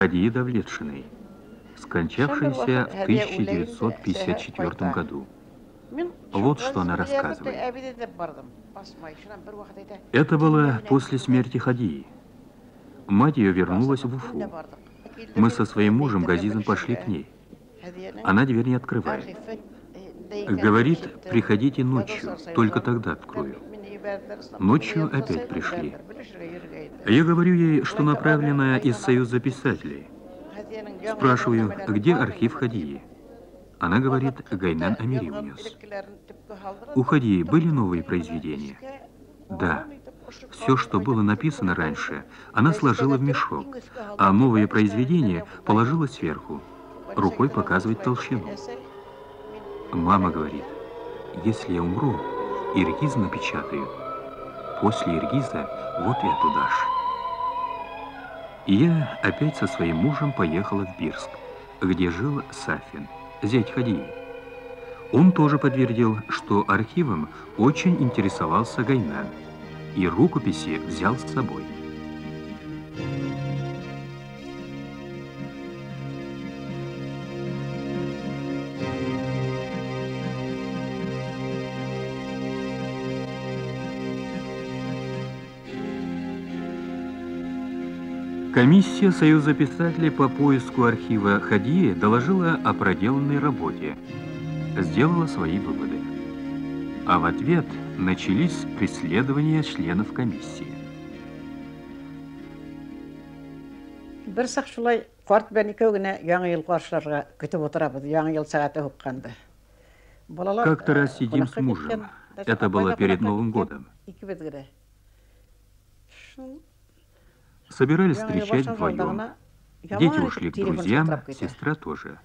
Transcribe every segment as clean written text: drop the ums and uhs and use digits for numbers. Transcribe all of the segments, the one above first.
Хадии Давлетшиной, скончавшейся в 1954 году. Вот что она рассказывает. Это было после смерти Хадии. Мать ее вернулась в Уфу. Мы со своим мужем Газизом пошли к ней. Она дверь не открывает. Говорит, приходите ночью, только тогда открою. Ночью опять пришли. Я говорю ей, что направлена из Союза писателей. Спрашиваю, где архив Хадии? Она говорит, Гайнан Амири унес. У Хадии были новые произведения? Да. Все, что было написано раньше, она сложила в мешок, а новые произведения положила сверху. Рукой показывает толщину. Мама говорит, если я умру, Иргиз напечатают. После Иргиза вот я туда ж. И я опять со своим мужем поехала в Бирск, где жил Сафин, зять Хадии. Он тоже подтвердил, что архивом очень интересовался Гайнан, и рукописи взял с собой. Комиссия Союза писателей по поиску архива Хадии доложила о проделанной работе, сделала свои выводы. А в ответ начались преследования членов комиссии. Bir saq şulay kart ben ikөгüne яңа ел каршыларга көтөп отырабыз, яңа ел сагаты хукканды. Как-то раз сидим с мужем. Это было перед Новым годом. Собирались встречать вдвоем. Дети ушли к друзьям, сестра тоже.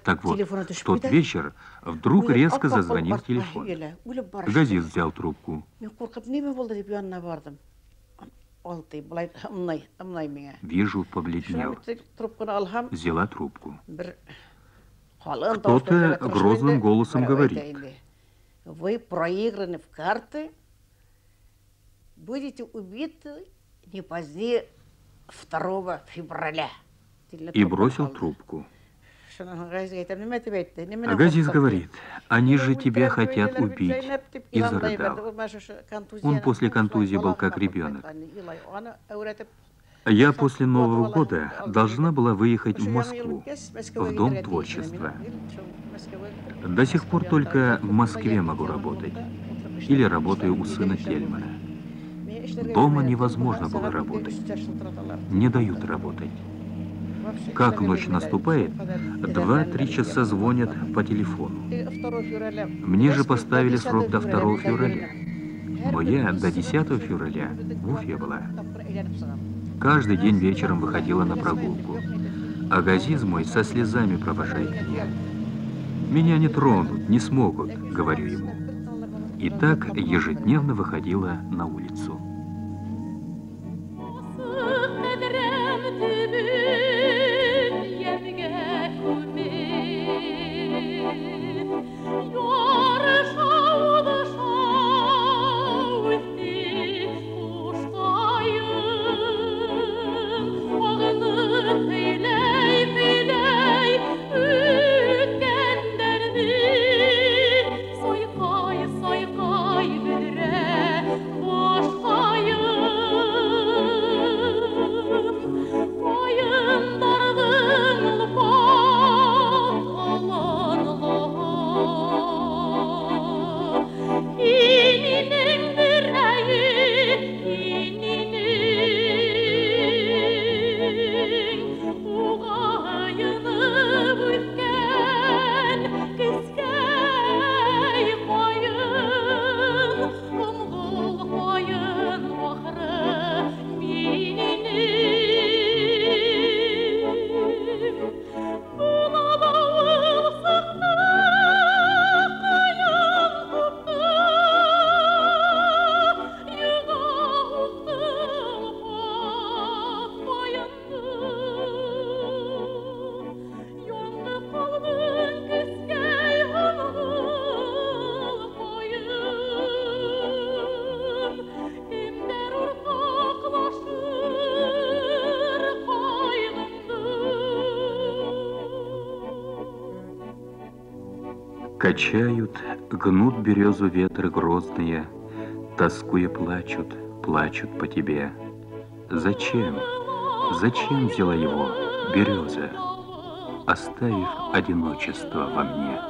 Так вот, в тот вечер вдруг резко зазвонил телефон. Газиз взял трубку. Вижу, побледнел. Взяла трубку. Кто-то грозным голосом говорит. Вы проиграны в карты, будете убиты не позднее 2 февраля. И бросил трубку. А Газиз говорит, они же тебя хотят убить. И зарыдал. Он после контузии был как ребенок. Я после Нового года должна была выехать в Москву, в Дом творчества. До сих пор только в Москве могу работать. Или работаю у сына Тельмана. Дома невозможно было работать. Не дают работать. Как ночь наступает, 2-3 часа звонят по телефону. Мне же поставили срок до 2 февраля. Но я до 10 февраля в Уфе была. Каждый день вечером выходила на прогулку. А Газиз мой со слезами провожает меня. Меня не тронут, не смогут, говорю ему. И так ежедневно выходила на улицу. Качают, гнут березу ветры грозные, тоскуя плачут, плачут по тебе. Зачем, зачем взяла его береза, оставив одиночество во мне?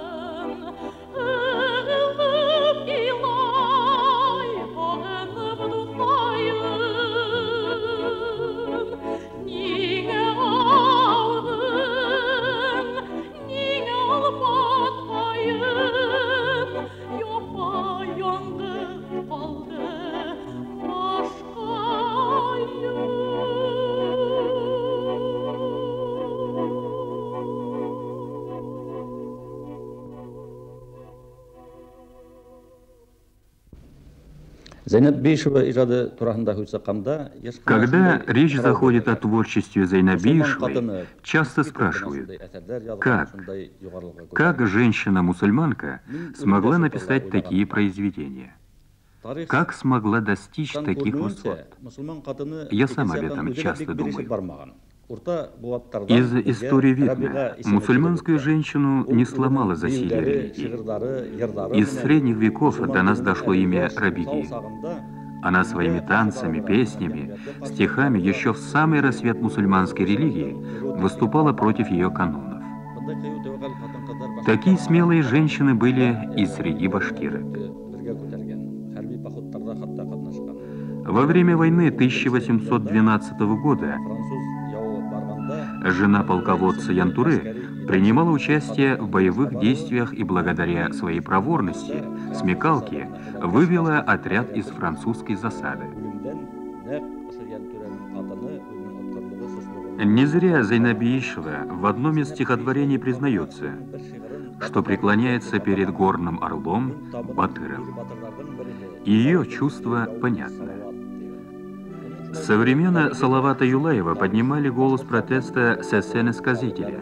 Когда речь заходит о творчестве Зайнабишевой, часто спрашивают, как женщина-мусульманка смогла написать такие произведения? Как смогла достичь таких высот? Я сам об этом часто думаю. Из истории видно, мусульманскую женщину не сломало засилие религии. Из средних веков до нас дошло имя Рабиги. Она своими танцами, песнями, стихами еще в самый рассвет мусульманской религии выступала против ее канонов. Такие смелые женщины были и среди башкирок. Во время войны 1812 года жена полководца Янтуры принимала участие в боевых действиях и благодаря своей проворности, смекалке, вывела отряд из французской засады. Не зря Зайнабишева в одном из стихотворений признается, что преклоняется перед горным орлом Батыром. Ее чувство понятно. Со времен Салавата Юлаева поднимали голос протеста со сцены сказителя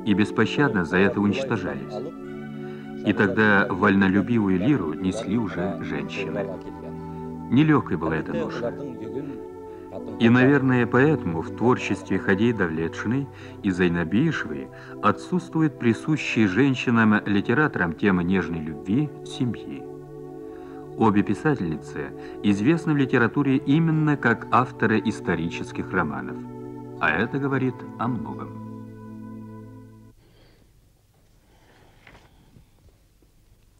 и беспощадно за это уничтожались. И тогда вольнолюбивую лиру несли уже женщины. Нелегкой была эта ноша. И, наверное, поэтому в творчестве Хадии Давлетшиной и Зайнабишевой отсутствует присущие женщинам-литераторам тема нежной любви, семьи. Обе писательницы известны в литературе именно как авторы исторических романов. А это говорит о многом.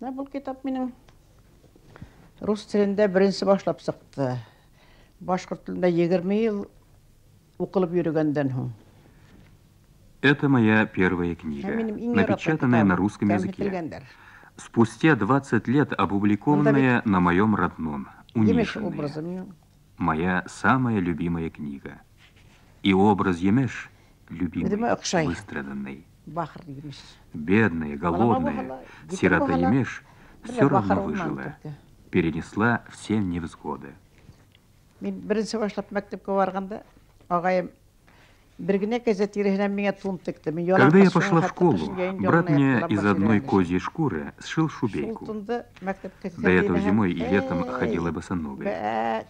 Бұл китап менің рус тілінде бірінші башлап сықты. Башқұрт тілінде 20 жыл оқылып үйрегенден соң. Это моя первая книга, напечатанная на русском языке. Спустя 20 лет опубликованная на моем родном, «Униженные». Моя самая любимая книга. И образ Емеш, любимый, выстраданный. Бедная, голодная, сирота Емеш все равно выжила, перенесла все невзгоды. Когда я пошла в школу, брат мне из одной козьей шкуры сшил шубейку. До этого зимой и летом ходила босоногой,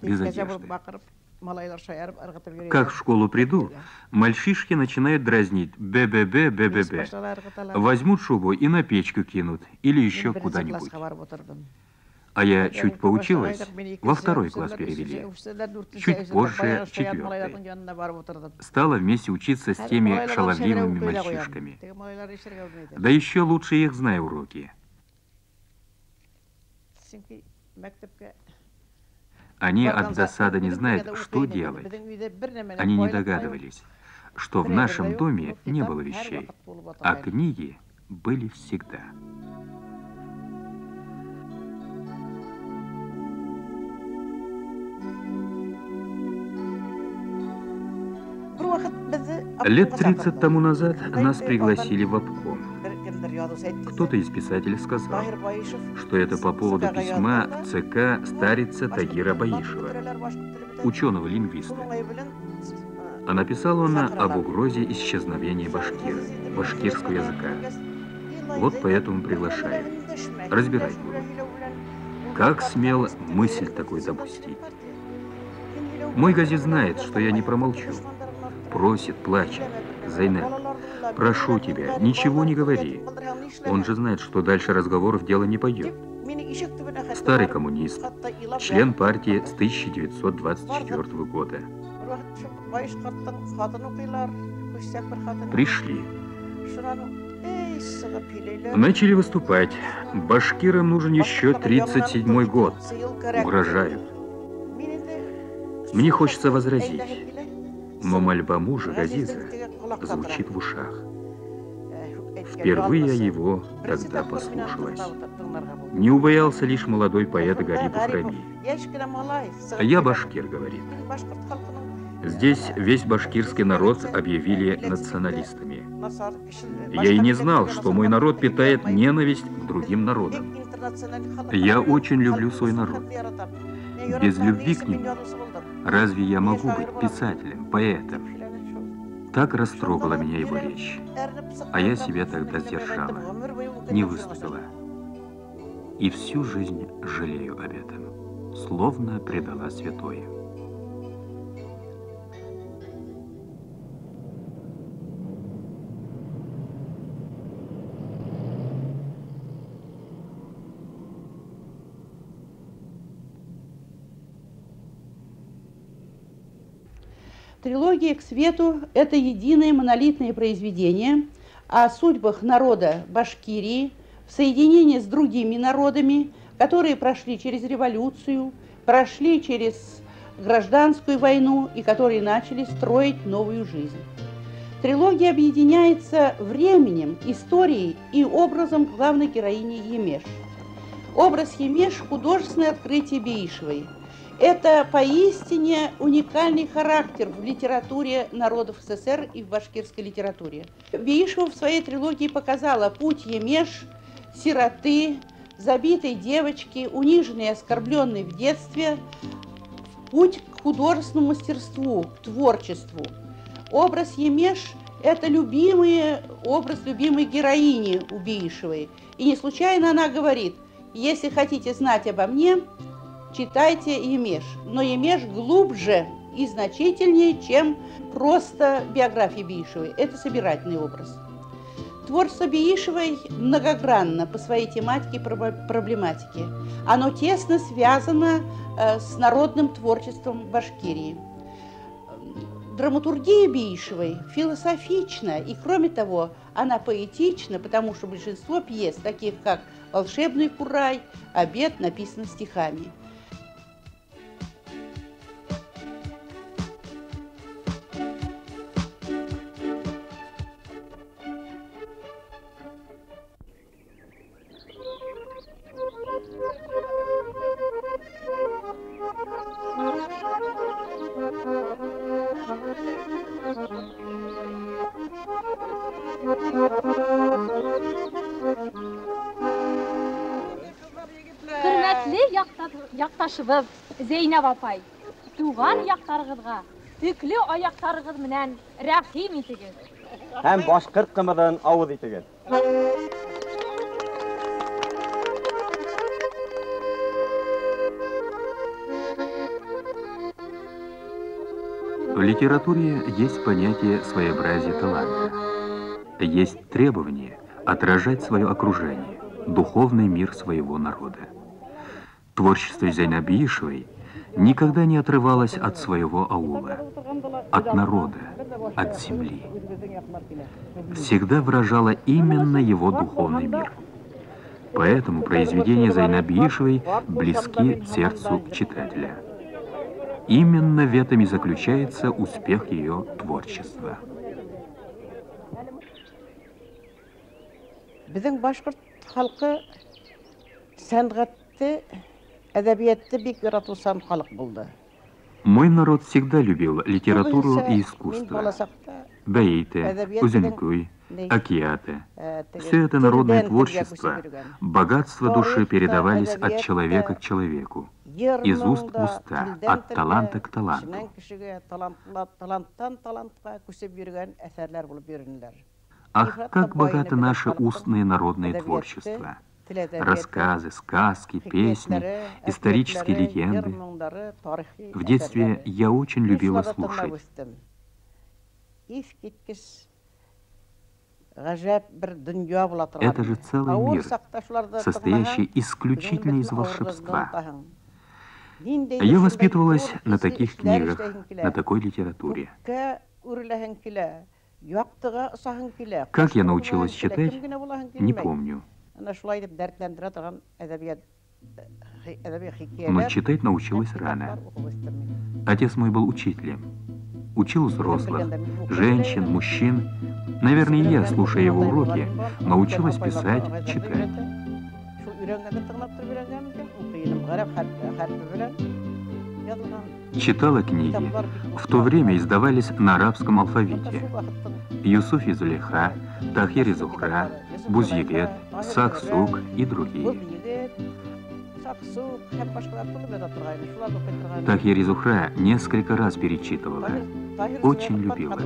без одежды. Как в школу приду, мальчишки начинают дразнить «бе-бе-бе, бе-бе-бе». Возьмут шубу и на печку кинут или еще куда-нибудь. А я чуть поучилась, во 2 класс перевели, чуть позже 4. Стала вместе учиться с теми шаловливыми мальчишками. Да еще лучше их знаю уроки. Они от досады не знают, что делать. Они не догадывались, что в нашем доме не было вещей, а книги были всегда. Лет 30 тому назад нас пригласили в обком. Кто-то из писателей сказал, что это по поводу письма в ЦК старица Тагира Баишева, ученого-лингвиста. А написал он об угрозе исчезновения башкирского языка. Вот поэтому приглашаю. Разбирать буду. Как смел мысль такой допустить? Мой газет знает, что я не промолчу. Просит, плачет. Зайнеп, Прошу тебя, ничего не говори. Он же знает, что дальше разговоров дело не пойдет. Старый коммунист, член партии с 1924 года. Пришли. Начали выступать. Башкирам нужен еще 37-й год. Угрожают. Мне хочется возразить, но мольба мужа Газиза звучит в ушах. Впервые я его тогда послушалась. Не убоялся лишь молодой поэт Гарипов Рами. Я башкир, говорит. Здесь весь башкирский народ объявили националистами. Я и не знал, что мой народ питает ненависть к другим народам. Я очень люблю свой народ. Без любви к нему разве я могу быть писателем, поэтом? Так растрогала меня его речь, а я себя тогда сдержала, не выступила. И всю жизнь жалею об этом, словно предала святое. Трилогия «К свету» – это единое монолитное произведение о судьбах народа Башкирии в соединении с другими народами, которые прошли через революцию, прошли через гражданскую войну и которые начали строить новую жизнь. Трилогия объединяется временем, историей и образом главной героини Емеш. Образ Емеш – художественное открытие Беишевой. Это поистине уникальный характер в литературе народов СССР и в башкирской литературе. Беишева в своей трилогии показала путь Емеш, сироты, забитой девочки, униженной и оскорбленной в детстве, путь к художественному мастерству, к творчеству. Образ Емеш – это образ любимой героини у Беишевой. И не случайно она говорит: если хотите знать обо мне, читайте Емеш. Но Емеш глубже и значительнее, чем просто биография Беишевой. Это собирательный образ. Творчество Беишевой многогранно по своей тематике и проблематике. Оно тесно связано с народным творчеством Башкирии. Драматургия Беишевой философична, и кроме того, она поэтична, потому что большинство пьес, таких как «Волшебный курай», «Обед», написано стихами. Якташыбыз Зейнеп апай, туган яктарыгызга төкле аяктарыгыз менән рәхим итегез. Һәм башкорт кымыдан авыз итегез. В литературе есть понятие своеобразия таланта. Есть требование отражать свое окружение, духовный мир своего народа. Творчество Зейнеп Беишевой никогда не отрывалось от своего аула, от народа, от земли. Всегда выражало именно его духовный мир. Поэтому произведения Зейнеп Беишевой близки сердцу читателя. Именно в этом и заключается успех ее творчества. Біздің башқұрт халқы сәнғатты, әдәбиетті бик яратусан халық болды. Мой народ всегда любил литературу и искусство. Бейте, Узенкуй, Акиаты. Все это народное творчество, богатство души передавались от человека к человеку, из уст в уста, от таланта к таланту. Ах, как богаты наши устные народные творчества! Рассказы, сказки, песни, исторические легенды. В детстве я очень любила слушать. Это же целый мир, состоящий исключительно из волшебства. Я воспитывалась на таких книгах, на такой литературе. Как я научилась читать, не помню. Но читать научилась рано. Отец мой был учителем. Учил взрослых, женщин, мужчин. Наверное, я, слушая его уроки, научилась писать, читать. Читала книги. В то время издавались на арабском алфавите. Юсуф и Зулейха, Тахир и Зухра, Буз-Егет, Сак-Сук и другие. Тахир и Зухра несколько раз перечитывала. Очень любила.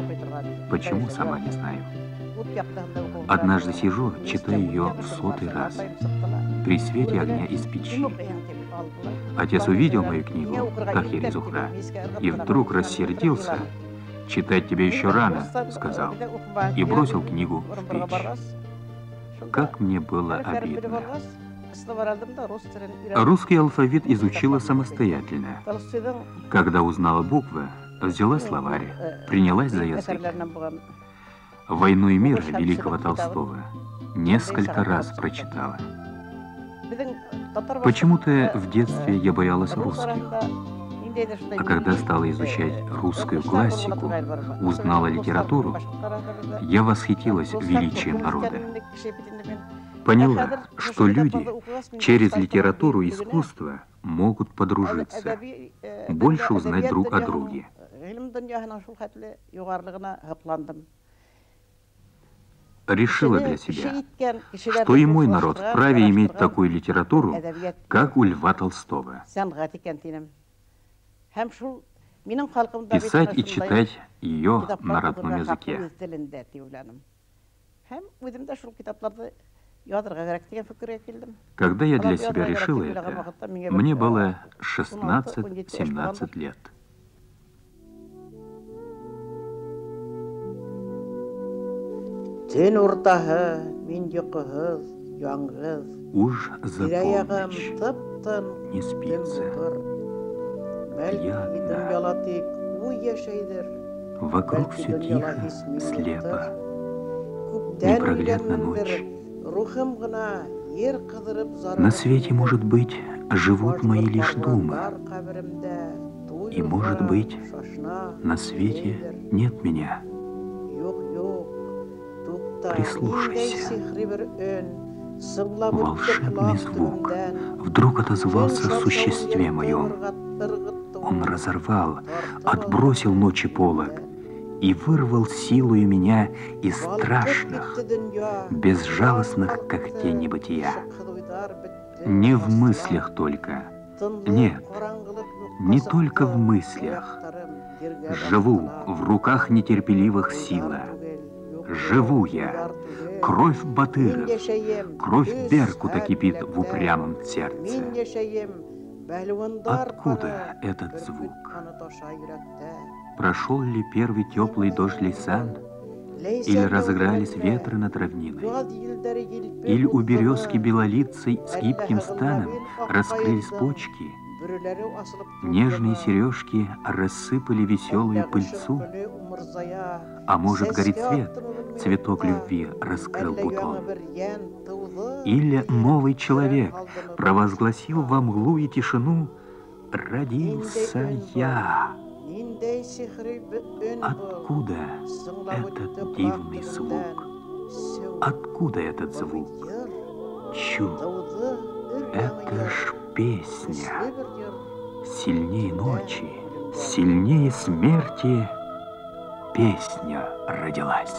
Почему, сама не знаю. Однажды сижу, читаю ее в 100-й раз. При свете огня из печи. Отец увидел мою книгу «Тахир и Зухра» и вдруг рассердился. «Читать тебе еще рано», — сказал, и бросил книгу в печь. Как мне было обидно. Русский алфавит изучила самостоятельно. Когда узнала буквы, взяла словарь, принялась за язык. «Войну и мир» великого Толстого несколько раз прочитала. Почему-то в детстве я боялась русских. А когда стала изучать русскую классику, узнала литературу, я восхитилась величием народа. Поняла, что люди через литературу и искусство могут подружиться, больше узнать друг о друге. Решила для себя, что и мой народ вправе иметь такую литературу, как у Льва Толстого. Писать и читать ее на родном языке. Когда я для себя решила это, мне было 16-17 лет. Уж за полночь не спится. Я одна. Вокруг все тихо, слепо. Непроглядна ночь. На свете, может быть, живут мои лишь думы. И, может быть, на свете нет меня. Прислушайся. Волшебный звук вдруг отозвался в существе моем. Он разорвал, отбросил ночи полог и вырвал силою меня из страшных, безжалостных когтей небытия. Не в мыслях только, нет, не только в мыслях. Живу в руках нетерпеливых сила. Живу я, кровь батыров, кровь Беркута кипит в упрямом сердце. Откуда этот звук? Прошел ли первый теплый дождь лейсан? Или разыгрались ветры над равниной? Или у березки белолицей с гибким станом раскрылись почки? Нежные сережки рассыпали веселую пыльцу? А может, горит свет, цветок любви раскрыл бутон? Или новый человек провозгласил во мглу и тишину: «Родился я». Откуда этот дивный звук? Откуда этот звук? Чу, это ж песня. Сильнее ночи, сильнее смерти песня родилась.